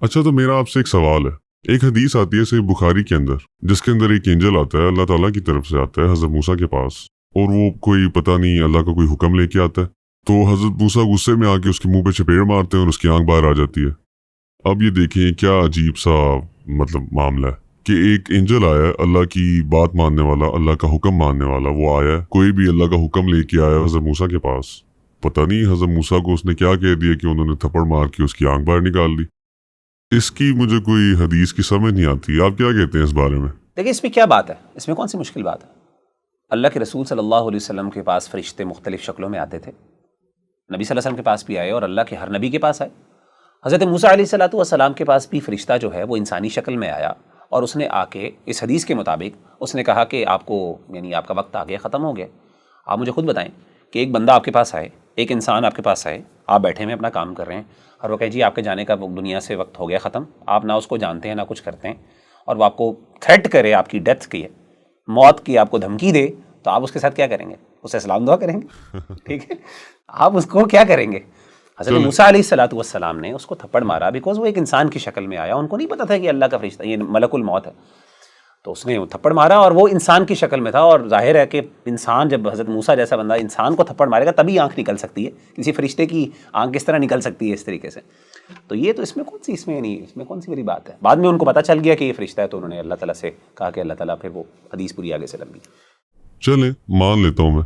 اچھا تو میرا آپ سے ایک سوال ہے. ایک حدیث آتی ہے صحیح بخاری کے اندر جس کے اندر ایک اینجل آتا ہے اللہ تعالیٰ کی طرف سے آتا ہے حضرت موسیٰ کے پاس, اور وہ کوئی پتہ نہیں اللہ کا کوئی حکم لے کے آتا ہے. تو حضرت موسیٰ غصے میں آ کے اس کے منہ پہ چپیڑ مارتے ہیں اور اس کی آنکھ باہر آ جاتی ہے. اب یہ دیکھیں کیا عجیب سا مطلب معاملہ ہے کہ ایک اینجل آیا ہے اللہ کی بات ماننے والا, اللہ کا حکم ماننے والا, وہ آیا ہے کوئی بھی اللہ کا حکم لے کے آیا حضرت موسیٰ کے پاس. پتہ نہیں حضرت موسیٰ کو اس نے کیا کہہ دیا کہ انہوں نے تھپڑ مار کے اس کی آنکھ باہر نکال دی. اس کی مجھے کوئی حدیث کی سمجھ نہیں آتی, آپ کیا کہتے ہیں اس بارے میں؟ دیکھیں اس میں کیا بات ہے, اس میں کون سی مشکل بات ہے. اللہ کے رسول صلی اللہ علیہ وسلم کے پاس فرشتے مختلف شکلوں میں آتے تھے, نبی صلی اللہ علیہ وسلم کے پاس بھی آئے اور اللہ کے ہر نبی کے پاس آئے. حضرت موسیٰ علیہ السلام کے پاس بھی فرشتہ جو ہے وہ انسانی شکل میں آیا اور اس نے آ کے اس حدیث کے مطابق اس نے کہا کہ آپ کو یعنی آپ کا وقت آ گیا, ختم ہو گیا. آپ مجھے خود بتائیں کہ ایک بندہ آپ کے پاس آئے, ایک انسان آپ کے پاس آئے, آپ بیٹھے میں اپنا کام کر رہے ہیں اور وہ کہے جی آپ کے جانے کا دنیا سے وقت ہو گیا ختم, آپ نہ اس کو جانتے ہیں نہ کچھ کرتے ہیں, اور وہ آپ کو تھریٹ کرے, آپ کی ڈیتھ کی, موت کی آپ کو دھمکی دے, تو آپ اس کے ساتھ کیا کریں گے؟ اسے سلام دعا کریں گے؟ ٹھیک ہے, آپ اس کو کیا کریں گے؟ حضرت موسیٰ علیہ السلام نے اس کو تھپڑ مارا بیکاز وہ ایک انسان کی شکل میں آیا, ان کو نہیں پتا تھا کہ اللہ کا فرشتہ یہ ملک الموت ہے, تو اس نے تھپڑ مارا اور وہ انسان کی شکل میں تھا. اور ظاہر ہے کہ انسان جب حضرت موسیٰ جیسا بندہ انسان کو تھپڑ مارے گا تبھی آنکھ نکل سکتی ہے, کسی فرشتے کی آنکھ کس طرح نکل سکتی ہے اس طریقے سے؟ تو یہ تو اس میں کون سی اس میں کون سی بڑی بات ہے؟ بعد میں ان کو پتہ چل گیا کہ یہ فرشتہ ہے تو انہوں نے اللہ تعالیٰ سے کہا کہ اللہ تعالیٰ, پھر وہ حدیث پوری آگے سے لمبی. چلیں مان لیتا ہوں میں.